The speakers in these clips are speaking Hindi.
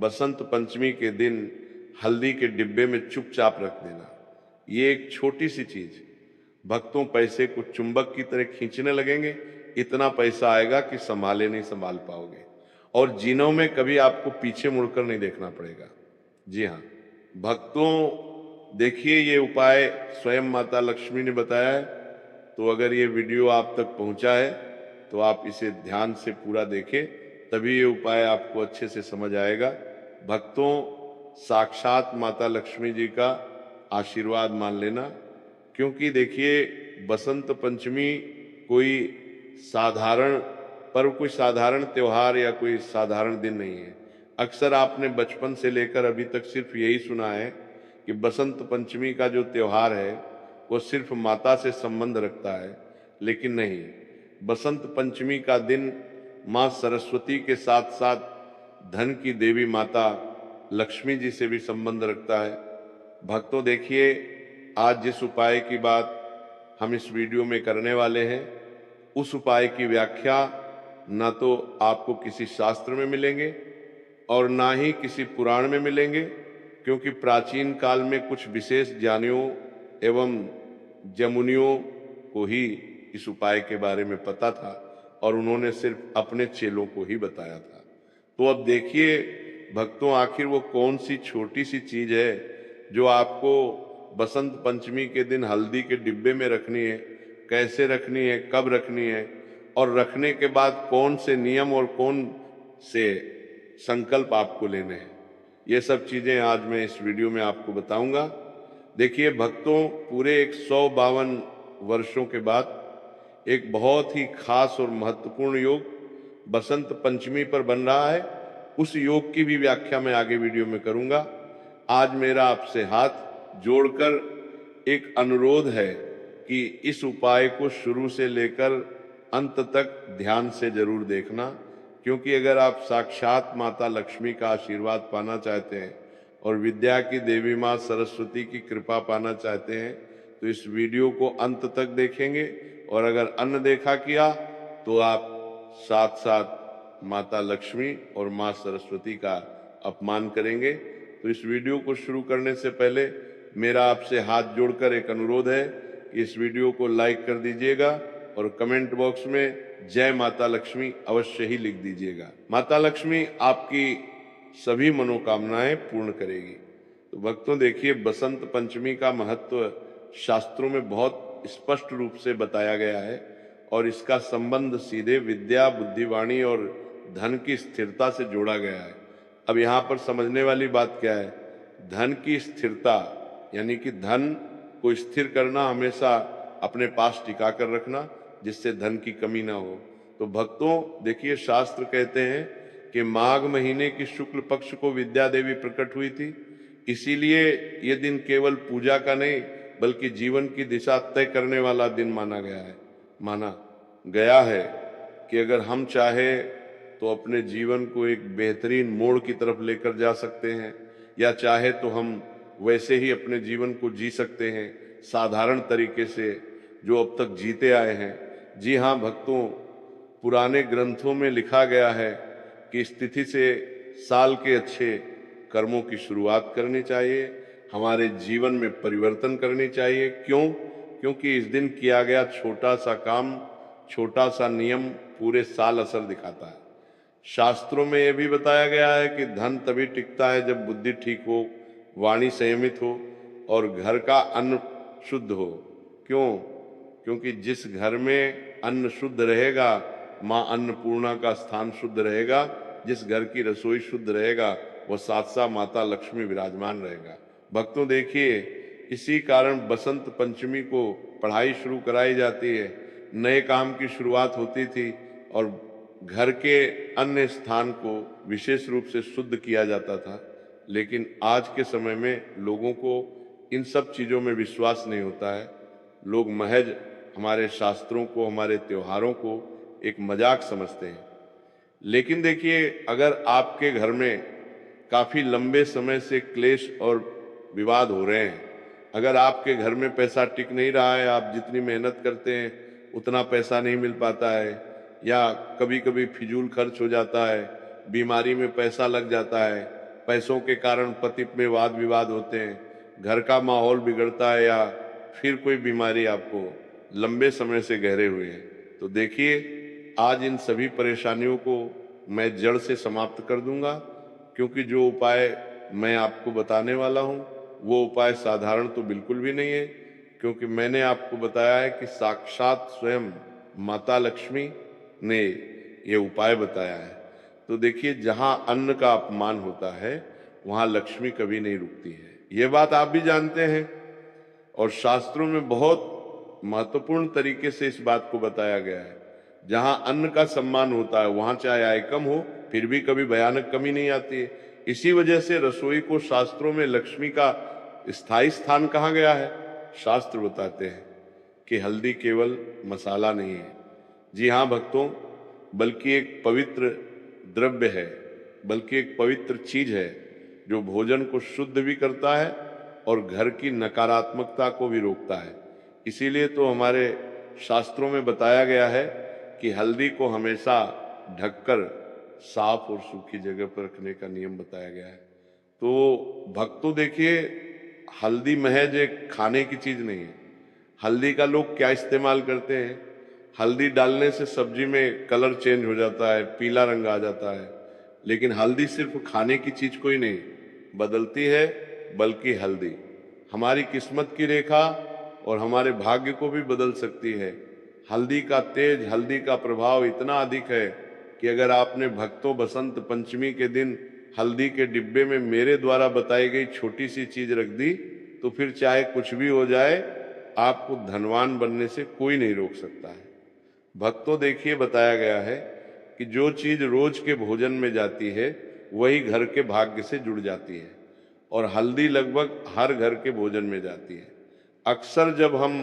बसंत पंचमी के दिन हल्दी के डिब्बे में चुपचाप रख देना। ये एक छोटी सी चीज, भक्तों पैसे को चुंबक की तरह खींचने लगेंगे, इतना पैसा आएगा कि संभाले नहीं संभाल पाओगे, और जीनों में कभी आपको पीछे मुड़कर नहीं देखना पड़ेगा। जी हाँ भक्तों, देखिए ये उपाय स्वयं माता लक्ष्मी ने बताया है। तो अगर ये वीडियो आप तक पहुंचा है तो आप इसे ध्यान से पूरा देखें, तभी ये उपाय आपको अच्छे से समझ आएगा। भक्तों, साक्षात माता लक्ष्मी जी का आशीर्वाद मान लेना, क्योंकि देखिए बसंत पंचमी कोई साधारण पर्व, कोई साधारण त्योहार या कोई साधारण दिन नहीं है। अक्सर आपने बचपन से लेकर अभी तक सिर्फ यही सुना है कि बसंत पंचमी का जो त्योहार है वो सिर्फ माता से संबंध रखता है, लेकिन नहीं, बसंत पंचमी का दिन माँ सरस्वती के साथ साथ धन की देवी माता लक्ष्मी जी से भी संबंध रखता है। भक्तों देखिए, आज जिस उपाय की बात हम इस वीडियो में करने वाले हैं, उस उपाय की व्याख्या ना तो आपको किसी शास्त्र में मिलेंगे और ना ही किसी पुराण में मिलेंगे, क्योंकि प्राचीन काल में कुछ विशेष ज्ञानियों एवं जमुनियों को ही इस उपाय के बारे में पता था और उन्होंने सिर्फ अपने चेलों को ही बताया था। तो अब देखिए भक्तों, आखिर वो कौन सी छोटी सी चीज है जो आपको बसंत पंचमी के दिन हल्दी के डिब्बे में रखनी है, कैसे रखनी है, कब रखनी है, और रखने के बाद कौन से नियम और कौन से संकल्प आपको लेने हैं। ये सब चीजें आज मैं इस वीडियो में आपको बताऊंगा। देखिए भक्तों, पूरे 152 वर्षों के बाद एक बहुत ही खास और महत्वपूर्ण योग बसंत पंचमी पर बन रहा है। उस योग की भी व्याख्या मैं आगे वीडियो में करूंगा। आज मेरा आपसे हाथ जोड़कर एक अनुरोध है कि इस उपाय को शुरू से लेकर अंत तक ध्यान से जरूर देखना, क्योंकि अगर आप साक्षात माता लक्ष्मी का आशीर्वाद पाना चाहते हैं और विद्या की देवी माँ सरस्वती की कृपा पाना चाहते हैं तो इस वीडियो को अंत तक देखेंगे, और अगर अनदेखा किया तो आप साथ साथ माता लक्ष्मी और माँ सरस्वती का अपमान करेंगे। तो इस वीडियो को शुरू करने से पहले मेरा आपसे हाथ जोड़कर एक अनुरोध है कि इस वीडियो को लाइक कर दीजिएगा और कमेंट बॉक्स में जय माता लक्ष्मी अवश्य ही लिख दीजिएगा। माता लक्ष्मी आपकी सभी मनोकामनाएं पूर्ण करेगी। तो भक्तों देखिए, बसंत पंचमी का महत्व शास्त्रों में बहुत स्पष्ट रूप से बताया गया है और इसका संबंध सीधे विद्या, बुद्धिवाणी और धन की स्थिरता से जोड़ा गया है। अब यहाँ पर समझने वाली बात क्या है? धन की स्थिरता यानी कि धन को स्थिर करना, हमेशा अपने पास टिका कर रखना जिससे धन की कमी ना हो। तो भक्तों देखिए, शास्त्र कहते हैं कि माघ महीने की शुक्ल पक्ष को विद्या देवी प्रकट हुई थी, इसीलिए ये दिन केवल पूजा का नहीं बल्कि जीवन की दिशा तय करने वाला दिन माना गया है कि अगर हम चाहे तो अपने जीवन को एक बेहतरीन मोड़ की तरफ लेकर जा सकते हैं, या चाहे तो हम वैसे ही अपने जीवन को जी सकते हैं साधारण तरीके से जो अब तक जीते आए हैं। जी हाँ भक्तों, पुराने ग्रंथों में लिखा गया है कि इस तिथि से साल के अच्छे कर्मों की शुरुआत करनी चाहिए, हमारे जीवन में परिवर्तन करनी चाहिए। क्यों? क्योंकि इस दिन किया गया छोटा सा काम, छोटा सा नियम पूरे साल असर दिखाता है। शास्त्रों में यह भी बताया गया है कि धन तभी टिकता है जब बुद्धि ठीक हो, वाणी संयमित हो और घर का अन्न शुद्ध हो। क्यों? क्योंकि जिस घर में अन्न शुद्ध रहेगा, माँ अन्नपूर्णा का स्थान शुद्ध रहेगा, जिस घर की रसोई शुद्ध रहेगा वो साथ साथ माता लक्ष्मी विराजमान रहेगा। भक्तों देखिए, इसी कारण बसंत पंचमी को पढ़ाई शुरू कराई जाती है, नए काम की शुरुआत होती थी और घर के अन्य स्थान को विशेष रूप से शुद्ध किया जाता था। लेकिन आज के समय में लोगों को इन सब चीज़ों में विश्वास नहीं होता है। लोग महज हमारे शास्त्रों को, हमारे त्योहारों को एक मजाक समझते हैं। लेकिन देखिए, अगर आपके घर में काफ़ी लंबे समय से क्लेश और विवाद हो रहे हैं, अगर आपके घर में पैसा टिक नहीं रहा है, आप जितनी मेहनत करते हैं उतना पैसा नहीं मिल पाता है, या कभी कभी फिजूल खर्च हो जाता है, बीमारी में पैसा लग जाता है, पैसों के कारण पति में वाद विवाद होते हैं, घर का माहौल बिगड़ता है, या फिर कोई बीमारी आपको लंबे समय से गहरे हुए हैं, तो देखिए आज इन सभी परेशानियों को मैं जड़ से समाप्त कर दूंगा। क्योंकि जो उपाय मैं आपको बताने वाला हूं वो उपाय साधारण तो बिल्कुल भी नहीं है, क्योंकि मैंने आपको बताया है कि साक्षात स्वयं माता लक्ष्मी ने ये उपाय बताया है। तो देखिए जहां अन्न का अपमान होता है वहां लक्ष्मी कभी नहीं रुकती है, ये बात आप भी जानते हैं। और शास्त्रों में बहुत महत्वपूर्ण तरीके से इस बात को बताया गया है, जहां अन्न का सम्मान होता है वहां चाहे आय कम हो फिर भी कभी भयानक कमी नहीं आती है। इसी वजह से रसोई को शास्त्रों में लक्ष्मी का स्थायी स्थान कहा गया है। शास्त्र बताते हैं कि हल्दी केवल मसाला नहीं है, जी हाँ भक्तों, बल्कि एक पवित्र द्रव्य है, बल्कि एक पवित्र चीज है जो भोजन को शुद्ध भी करता है और घर की नकारात्मकता को भी रोकता है। इसीलिए तो हमारे शास्त्रों में बताया गया है कि हल्दी को हमेशा ढककर साफ और सूखी जगह पर रखने का नियम बताया गया है। तो भक्तों देखिए, हल्दी महज एक खाने की चीज नहीं है। हल्दी का लोग क्या इस्तेमाल करते हैं, हल्दी डालने से सब्जी में कलर चेंज हो जाता है, पीला रंग आ जाता है, लेकिन हल्दी सिर्फ खाने की चीज कोई नहीं बदलती है, बल्कि हल्दी हमारी किस्मत की रेखा और हमारे भाग्य को भी बदल सकती है। हल्दी का तेज, हल्दी का प्रभाव इतना अधिक है कि अगर आपने भक्तों बसंत पंचमी के दिन हल्दी के डिब्बे में मेरे द्वारा बताई गई छोटी सी चीज रख दी तो फिर चाहे कुछ भी हो जाए आपको धनवान बनने से कोई नहीं रोक सकता है। भक्तों देखिए बताया गया है कि जो चीज रोज के भोजन में जाती है वही घर के भाग्य से जुड़ जाती है, और हल्दी लगभग हर घर के भोजन में जाती है। अक्सर जब हम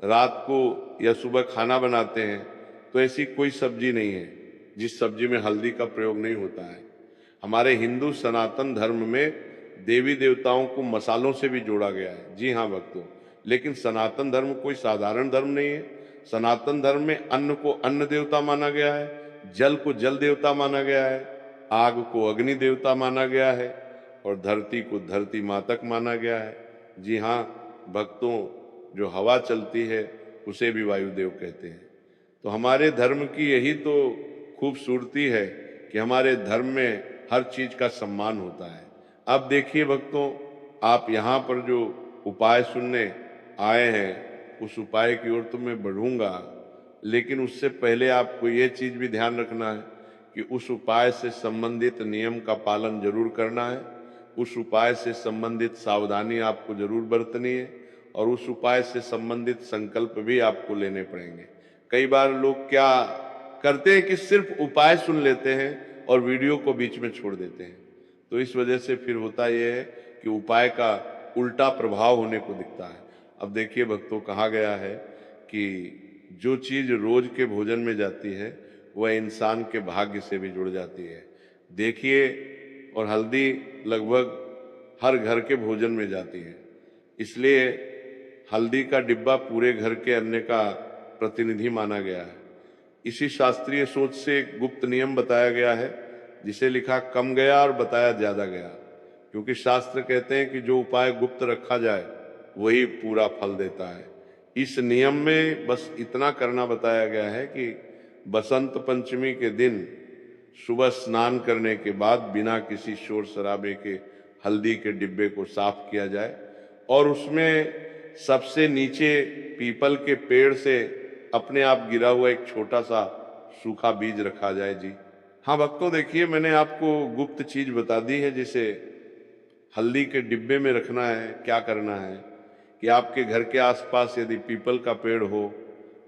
रात को या सुबह खाना बनाते हैं तो ऐसी कोई सब्जी नहीं है जिस सब्जी में हल्दी का प्रयोग नहीं होता है। हमारे हिंदू सनातन धर्म में देवी देवताओं को मसालों से भी जोड़ा गया है, जी हाँ भक्तों, लेकिन सनातन धर्म कोई साधारण धर्म नहीं है। सनातन धर्म में अन्न को अन्न देवता माना गया है, जल को जल देवता माना गया है, आग को अग्नि देवता माना गया है और धरती को धरती मातक माना गया है। जी हाँ भक्तों, जो हवा चलती है उसे भी वायुदेव कहते हैं। तो हमारे धर्म की यही तो खूबसूरती है कि हमारे धर्म में हर चीज का सम्मान होता है। अब देखिए भक्तों, आप यहाँ पर जो उपाय सुनने आए हैं उस उपाय की ओर तो मैं बढ़ूंगा, लेकिन उससे पहले आपको ये चीज भी ध्यान रखना है कि उस उपाय से संबंधित नियम का पालन जरूर करना है, उस उपाय से संबंधित सावधानी आपको जरूर बरतनी है और उस उपाय से संबंधित संकल्प भी आपको लेने पड़ेंगे। कई बार लोग क्या करते हैं कि सिर्फ उपाय सुन लेते हैं और वीडियो को बीच में छोड़ देते हैं, तो इस वजह से फिर होता यह है कि उपाय का उल्टा प्रभाव होने को दिखता है। अब देखिए भक्तों, कहा गया है कि जो चीज रोज के भोजन में जाती है वह इंसान के भाग्य से भी जुड़ जाती है। देखिए, और हल्दी लगभग हर घर के भोजन में जाती है, इसलिए हल्दी का डिब्बा पूरे घर के अन्न का प्रतिनिधि माना गया है। इसी शास्त्रीय सोच से एक गुप्त नियम बताया गया है जिसे लिखा कम गया और बताया ज्यादा गया, क्योंकि शास्त्र कहते हैं कि जो उपाय गुप्त रखा जाए वही पूरा फल देता है। इस नियम में बस इतना करना बताया गया है कि बसंत पंचमी के दिन सुबह स्नान करने के बाद बिना किसी शोर शराबे के हल्दी के डिब्बे को साफ किया जाए और उसमें सबसे नीचे पीपल के पेड़ से अपने आप गिरा हुआ एक छोटा सा सूखा बीज रखा जाए। जी हाँ भक्तों, देखिए मैंने आपको गुप्त चीज बता दी है जिसे हल्दी के डिब्बे में रखना है। क्या करना है कि आपके घर के आसपास यदि पीपल का पेड़ हो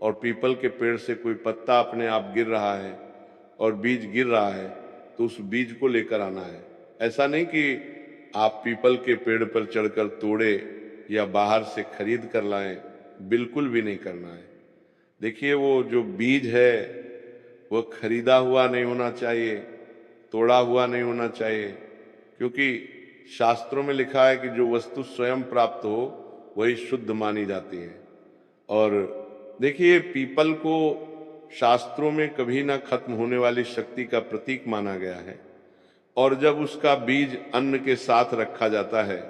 और पीपल के पेड़ से कोई पत्ता अपने आप गिर रहा है और बीज गिर रहा है तो उस बीज को लेकर आना है। ऐसा नहीं कि आप पीपल के पेड़ पर चढ़कर तोड़े या बाहर से खरीद कर लाएं, बिल्कुल भी नहीं करना है। देखिए, वो जो बीज है वह खरीदा हुआ नहीं होना चाहिए, तोड़ा हुआ नहीं होना चाहिए, क्योंकि शास्त्रों में लिखा है कि जो वस्तु स्वयं प्राप्त हो वही शुद्ध मानी जाती है। और देखिए, पीपल को शास्त्रों में कभी ना खत्म होने वाली शक्ति का प्रतीक माना गया है और जब उसका बीज अन्न के साथ रखा जाता है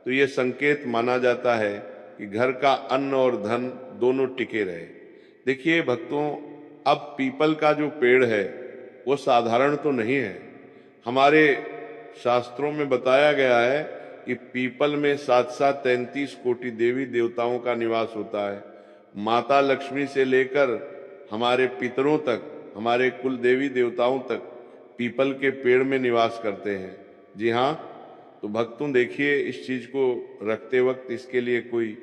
तो ये संकेत माना जाता है कि घर का अन्न और धन दोनों टिके रहे। देखिए भक्तों, अब पीपल का जो पेड़ है वो साधारण तो नहीं है। हमारे शास्त्रों में बताया गया है कि पीपल में 7-7 कोटि देवी देवताओं का निवास होता है। माता लक्ष्मी से लेकर हमारे पितरों तक, हमारे कुल देवी देवताओं तक पीपल के पेड़ में निवास करते हैं। जी हाँ, तो भक्तों देखिए, इस चीज को रखते वक्त इसके लिए कोई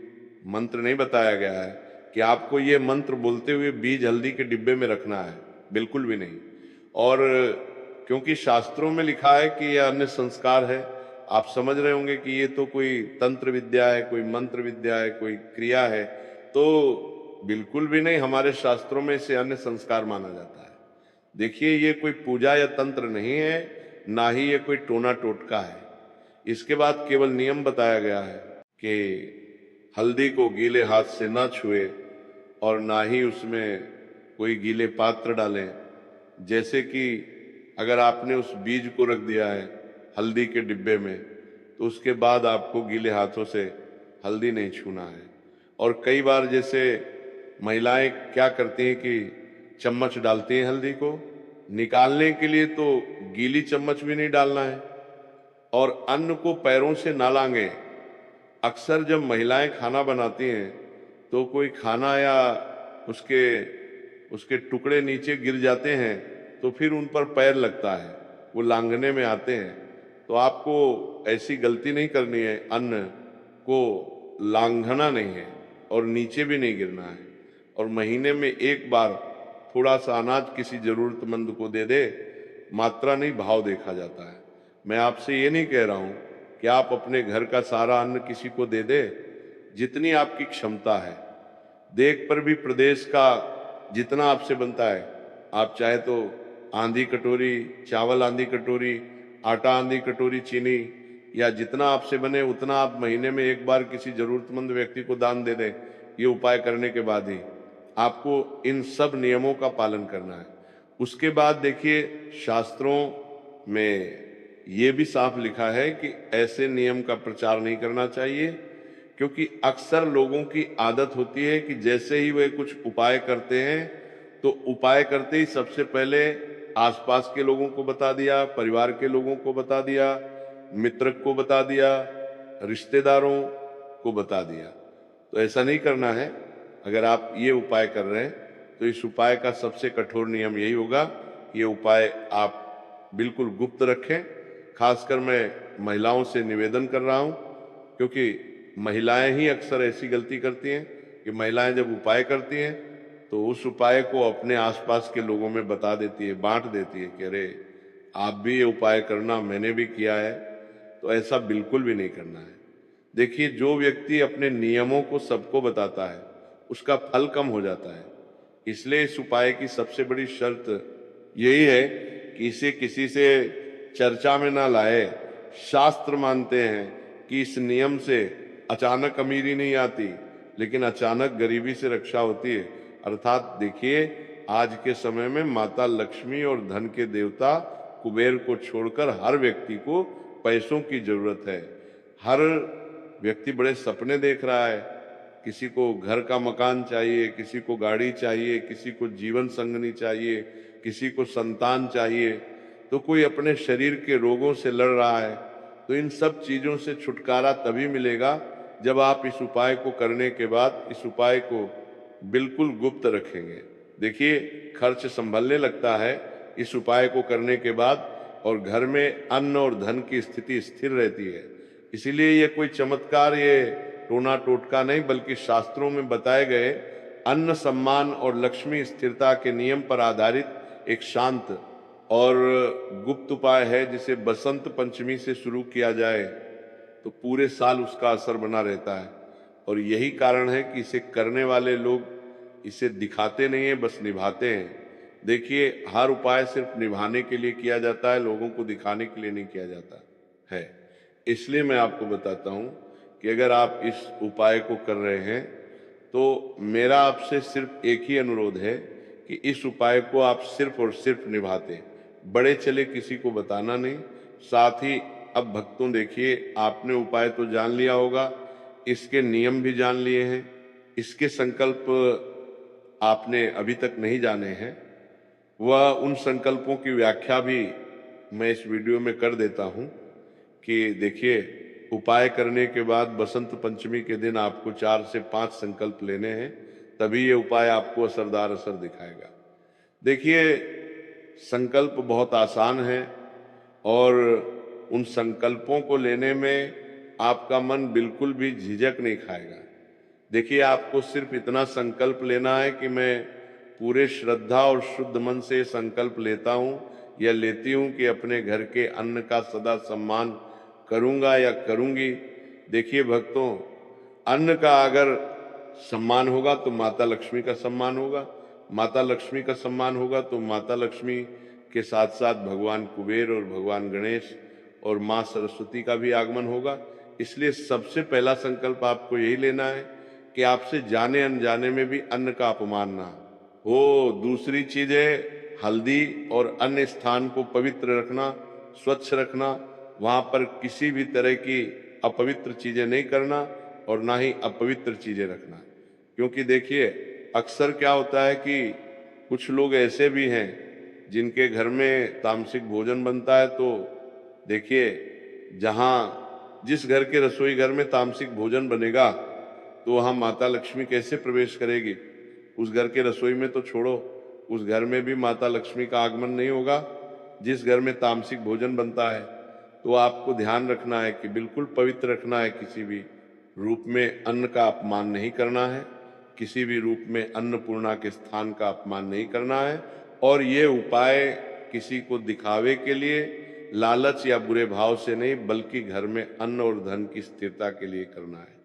मंत्र नहीं बताया गया है कि आपको ये मंत्र बोलते हुए बीज हल्दी के डिब्बे में रखना है, बिल्कुल भी नहीं। और क्योंकि शास्त्रों में लिखा है कि यह अन्य संस्कार है, आप समझ रहे होंगे कि ये तो कोई तंत्र विद्या है, कोई मंत्र विद्या है, कोई क्रिया है, तो बिल्कुल भी नहीं। हमारे शास्त्रों में इसे अन्य संस्कार माना जाता है। देखिए, ये कोई पूजा या तंत्र नहीं है, ना ही ये कोई टोना टोटका है। इसके बाद केवल नियम बताया गया है कि हल्दी को गीले हाथ से ना छुए और ना ही उसमें कोई गीले पात्र डालें। जैसे कि अगर आपने उस बीज को रख दिया है हल्दी के डिब्बे में, तो उसके बाद आपको गीले हाथों से हल्दी नहीं छूना है। और कई बार जैसे महिलाएं क्या करती हैं कि चम्मच डालती हैं हल्दी को निकालने के लिए, तो गीली चम्मच भी नहीं डालना है। और अन्न को पैरों से ना लांगे। अक्सर जब महिलाएं खाना बनाती हैं तो कोई खाना या उसके उसके टुकड़े नीचे गिर जाते हैं तो फिर उन पर पैर लगता है, वो लांघने में आते हैं। तो आपको ऐसी गलती नहीं करनी है, अन्न को लांघना नहीं है और नीचे भी नहीं गिरना है। और महीने में एक बार थोड़ा सा अनाज किसी जरूरतमंद को दे दे, मात्रा नहीं भाव देखा जाता है। मैं आपसे ये नहीं कह रहा हूं कि आप अपने घर का सारा अन्न किसी को दे दे, जितनी आपकी क्षमता है। देख पर भी प्रदेश का जितना आपसे बनता है, आप चाहे तो आंधी कटोरी चावल, आंधी कटोरी आटा, आंधी कटोरी चीनी, या जितना आपसे बने उतना आप महीने में एक बार किसी जरूरतमंद व्यक्ति को दान दे दें। ये उपाय करने के बाद ही आपको इन सब नियमों का पालन करना है। उसके बाद देखिए, शास्त्रों में ये भी साफ लिखा है कि ऐसे नियम का प्रचार नहीं करना चाहिए, क्योंकि अक्सर लोगों की आदत होती है कि जैसे ही वे कुछ उपाय करते हैं तो उपाय करते ही सबसे पहले आसपास के लोगों को बता दिया, परिवार के लोगों को बता दिया, मित्र को बता दिया, रिश्तेदारों को बता दिया। तो ऐसा नहीं करना है। अगर आप ये उपाय कर रहे हैं तो इस उपाय का सबसे कठोर नियम यही होगा, ये उपाय आप बिल्कुल गुप्त रखें। खासकर मैं महिलाओं से निवेदन कर रहा हूं, क्योंकि महिलाएं ही अक्सर ऐसी गलती करती हैं कि महिलाएं जब उपाय करती हैं तो उस उपाय को अपने आसपास के लोगों में बता देती है, बांट देती है कि अरे आप भी ये उपाय करना, मैंने भी किया है। तो ऐसा बिल्कुल भी नहीं करना है। देखिए, जो व्यक्ति अपने नियमों को सबको बताता है उसका फल कम हो जाता है। इसलिए इस उपाय की सबसे बड़ी शर्त यही है कि इसे किसी से चर्चा में ना लाए। शास्त्र मानते हैं कि इस नियम से अचानक अमीरी नहीं आती, लेकिन अचानक गरीबी से रक्षा होती है। अर्थात देखिए, आज के समय में माता लक्ष्मी और धन के देवता कुबेर को छोड़कर हर व्यक्ति को पैसों की जरूरत है। हर व्यक्ति बड़े सपने देख रहा है। किसी को घर का मकान चाहिए, किसी को गाड़ी चाहिए, किसी को जीवन संगनी चाहिए, किसी को संतान चाहिए, तो कोई अपने शरीर के रोगों से लड़ रहा है। तो इन सब चीजों से छुटकारा तभी मिलेगा जब आप इस उपाय को करने के बाद इस उपाय को बिल्कुल गुप्त रखेंगे। देखिए, खर्च संभलने लगता है इस उपाय को करने के बाद, और घर में अन्न और धन की स्थिति स्थिर रहती है। इसीलिए ये कोई चमत्कार, ये टोना टोटका नहीं, बल्कि शास्त्रों में बताए गए अन्न सम्मान और लक्ष्मी स्थिरता के नियम पर आधारित एक शांत और गुप्त उपाय है, जिसे बसंत पंचमी से शुरू किया जाए तो पूरे साल उसका असर बना रहता है। और यही कारण है कि इसे करने वाले लोग इसे दिखाते नहीं हैं, बस निभाते हैं। देखिए, हर उपाय सिर्फ निभाने के लिए किया जाता है, लोगों को दिखाने के लिए नहीं किया जाता है। इसलिए मैं आपको बताता हूं कि अगर आप इस उपाय को कर रहे हैं तो मेरा आपसे सिर्फ एक ही अनुरोध है कि इस उपाय को आप सिर्फ और सिर्फ निभाते, बड़े चले किसी को बताना नहीं, साथ ही अब भक्तों देखिए, आपने उपाय तो जान लिया होगा, इसके नियम भी जान लिए हैं, इसके संकल्प आपने अभी तक नहीं जाने हैं। वह उन संकल्पों की व्याख्या भी मैं इस वीडियो में कर देता हूं कि देखिए, उपाय करने के बाद बसंत पंचमी के दिन आपको 4 से 5 संकल्प लेने हैं, तभी ये उपाय आपको असरदार असर दिखाएगा। देखिए, संकल्प बहुत आसान है और उन संकल्पों को लेने में आपका मन बिल्कुल भी झिझक नहीं खाएगा। देखिए, आपको सिर्फ इतना संकल्प लेना है कि मैं पूरे श्रद्धा और शुद्ध मन से संकल्प लेता हूं या लेती हूं कि अपने घर के अन्न का सदा सम्मान करूंगा या करूंगी। देखिए भक्तों, अन्न का अगर सम्मान होगा तो माता लक्ष्मी का सम्मान होगा, माता लक्ष्मी का सम्मान होगा तो माता लक्ष्मी के साथ साथ भगवान कुबेर और भगवान गणेश और माँ सरस्वती का भी आगमन होगा। इसलिए सबसे पहला संकल्प आपको यही लेना है कि आपसे जाने अनजाने में भी अन्न का अपमान ना हो। दूसरी चीज है, हल्दी और अन्य स्थान को पवित्र रखना, स्वच्छ रखना, वहां पर किसी भी तरह की अपवित्र चीजें नहीं करना और ना ही अपवित्र चीजें रखना। क्योंकि देखिए, अक्सर क्या होता है कि कुछ लोग ऐसे भी हैं जिनके घर में तामसिक भोजन बनता है, तो देखिए, जिस घर के रसोई घर में तामसिक भोजन बनेगा तो वहां माता लक्ष्मी कैसे प्रवेश करेगी? उस घर के रसोई में तो छोड़ो, उस घर में भी माता लक्ष्मी का आगमन नहीं होगा जिस घर में तामसिक भोजन बनता है। तो आपको ध्यान रखना है कि बिल्कुल पवित्र रखना है, किसी भी रूप में अन्न का अपमान नहीं करना है, किसी भी रूप में अन्नपूर्णा के स्थान का अपमान नहीं करना है। और ये उपाय किसी को दिखावे के लिए, लालच या बुरे भाव से नहीं, बल्कि घर में अन्न और धन की स्थिरता के लिए करना है।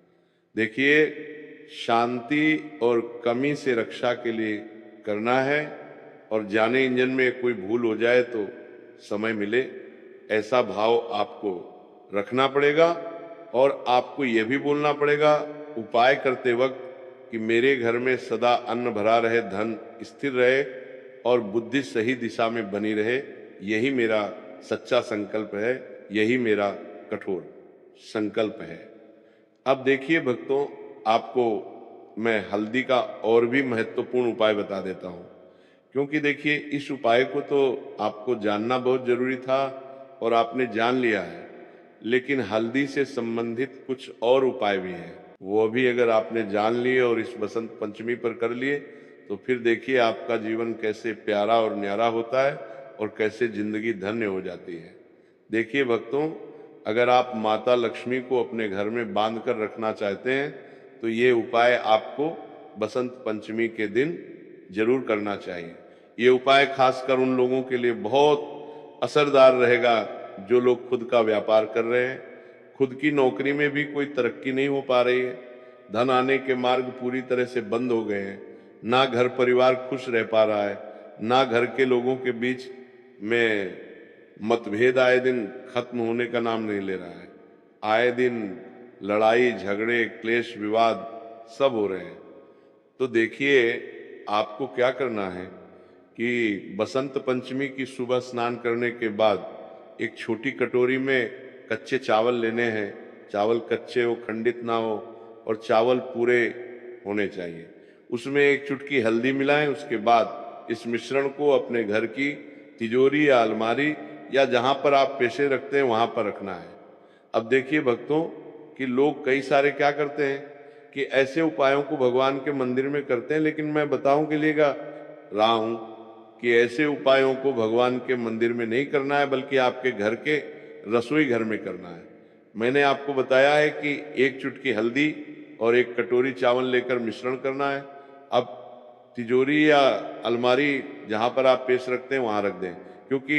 देखिए, शांति और कमी से रक्षा के लिए करना है और जाने इंजन में कोई भूल हो जाए तो समय मिले, ऐसा भाव आपको रखना पड़ेगा। और आपको यह भी बोलना पड़ेगा उपाय करते वक्त कि मेरे घर में सदा अन्न भरा रहे, धन स्थिर रहे और बुद्धि सही दिशा में बनी रहे। यही मेरा सच्चा संकल्प है, यही मेरा कठोर संकल्प है। अब देखिए भक्तों, आपको मैं हल्दी का और भी महत्वपूर्ण उपाय बता देता हूँ, क्योंकि देखिए, इस उपाय को तो आपको जानना बहुत जरूरी था और आपने जान लिया है, लेकिन हल्दी से संबंधित कुछ और उपाय भी हैं। वो भी अगर आपने जान लिए और इस बसंत पंचमी पर कर लिए तो फिर देखिए आपका जीवन कैसे प्यारा और न्यारा होता है और कैसे जिंदगी धन्य हो जाती है। देखिए भक्तों, अगर आप माता लक्ष्मी को अपने घर में बांध कर रखना चाहते हैं तो ये उपाय आपको बसंत पंचमी के दिन जरूर करना चाहिए। ये उपाय खासकर उन लोगों के लिए बहुत असरदार रहेगा जो लोग खुद का व्यापार कर रहे हैं, खुद की नौकरी में भी कोई तरक्की नहीं हो पा रही है, धन आने के मार्ग पूरी तरह से बंद हो गए हैं, ना घर परिवार खुश रह पा रहा है, ना घर के लोगों के बीच में मतभेद आए दिन खत्म होने का नाम नहीं ले रहा है, आए दिन लड़ाई झगड़े क्लेश विवाद सब हो रहे हैं। तो देखिए, आपको क्या करना है कि बसंत पंचमी की सुबह स्नान करने के बाद एक छोटी कटोरी में कच्चे चावल लेने हैं। चावल कच्चे हो, खंडित ना हो और चावल पूरे होने चाहिए। उसमें एक चुटकी हल्दी मिलाएं। उसके बाद इस मिश्रण को अपने घर की तिजोरी या अलमारी या जहां पर आप पैसे रखते हैं वहां पर रखना है। अब देखिए भक्तों कि लोग कई सारे क्या करते हैं कि ऐसे उपायों को भगवान के मंदिर में करते हैं, लेकिन मैं बताऊं के लिए रहा हूं कि ऐसे उपायों को भगवान के मंदिर में नहीं करना है, बल्कि आपके घर के रसोई घर में करना है। मैंने आपको बताया है कि एक चुटकी हल्दी और एक कटोरी चावल लेकर मिश्रण करना है। अब तिजोरी या अलमारी जहां पर आप पेश रखते हैं वहां रख दें, क्योंकि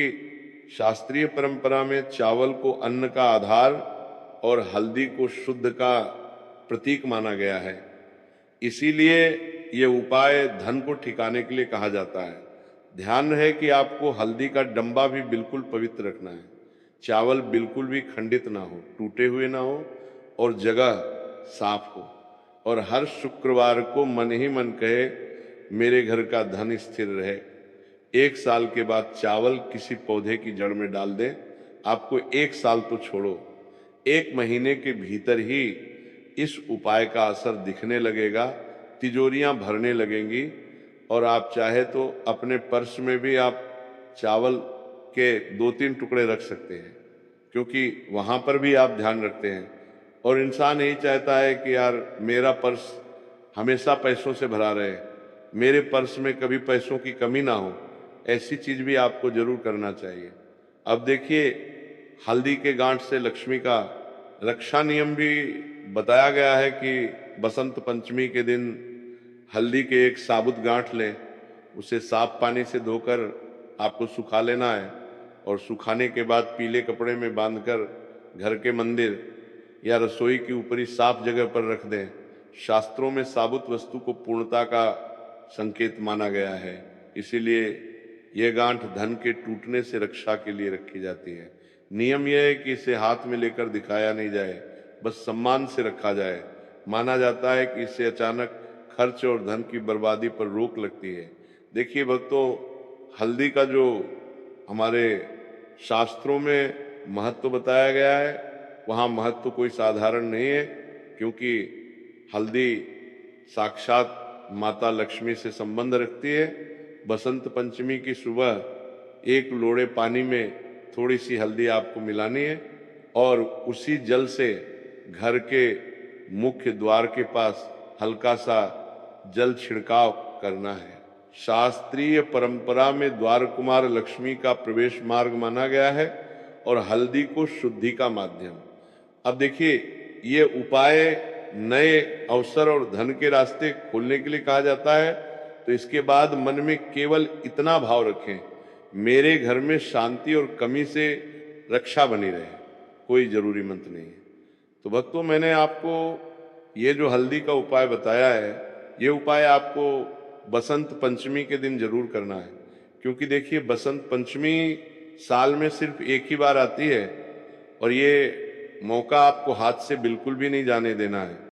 शास्त्रीय परंपरा में चावल को अन्न का आधार और हल्दी को शुद्ध का प्रतीक माना गया है। इसीलिए ये उपाय धन को ठिकाने के लिए कहा जाता है। ध्यान रहे कि आपको हल्दी का डंबा भी बिल्कुल पवित्र रखना है, चावल बिल्कुल भी खंडित ना हो, टूटे हुए ना हो और जगह साफ हो। और हर शुक्रवार को मन ही मन कहे, मेरे घर का धन स्थिर रहे। 1 साल के बाद चावल किसी पौधे की जड़ में डाल दें, आपको 1 साल तो छोड़ो, 1 महीने के भीतर ही इस उपाय का असर दिखने लगेगा, तिजोरियां भरने लगेंगी और आप चाहे तो अपने पर्स में भी आप चावल के 2-3 टुकड़े रख सकते हैं, क्योंकि वहाँ पर भी आप ध्यान रखते हैं। और इंसान यही चाहता है कि यार मेरा पर्स हमेशा पैसों से भरा रहे, मेरे पर्स में कभी पैसों की कमी ना हो, ऐसी चीज़ भी आपको जरूर करना चाहिए। अब देखिए, हल्दी के गांठ से लक्ष्मी का रक्षा नियम भी बताया गया है कि बसंत पंचमी के दिन हल्दी के एक साबुत गांठ लें, उसे साफ पानी से धोकर आपको सुखा लेना है और सुखाने के बाद पीले कपड़े में बांधकर घर के मंदिर या रसोई की ऊपरी साफ जगह पर रख दें। शास्त्रों में साबुत वस्तु को पूर्णता का संकेत माना गया है, इसीलिए यह गांठ धन के टूटने से रक्षा के लिए रखी जाती है। नियम यह है कि इसे हाथ में लेकर दिखाया नहीं जाए, बस सम्मान से रखा जाए। माना जाता है कि इससे अचानक खर्च और धन की बर्बादी पर रोक लगती है। देखिए भक्तों, हल्दी का जो हमारे शास्त्रों में महत्व बताया गया है, वहाँ महत्व कोई साधारण नहीं है, क्योंकि हल्दी साक्षात माता लक्ष्मी से संबंध रखती है। बसंत पंचमी की सुबह 1 लोड़े पानी में थोड़ी सी हल्दी आपको मिलानी है और उसी जल से घर के मुख्य द्वार के पास हल्का सा जल छिड़काव करना है। शास्त्रीय परंपरा में द्वार कुमार लक्ष्मी का प्रवेश मार्ग माना गया है और हल्दी को शुद्धि का माध्यम। अब देखिए, ये उपाय नए अवसर और धन के रास्ते खोलने के लिए कहा जाता है, तो इसके बाद मन में केवल इतना भाव रखें, मेरे घर में शांति और कमी से रक्षा बनी रहे, कोई जरूरी मंत्र नहीं है। तो भक्तों, मैंने आपको ये जो हल्दी का उपाय बताया है, ये उपाय आपको बसंत पंचमी के दिन जरूर करना है, क्योंकि देखिए बसंत पंचमी साल में सिर्फ एक ही बार आती है और ये मौका आपको हाथ से बिल्कुल भी नहीं जाने देना है।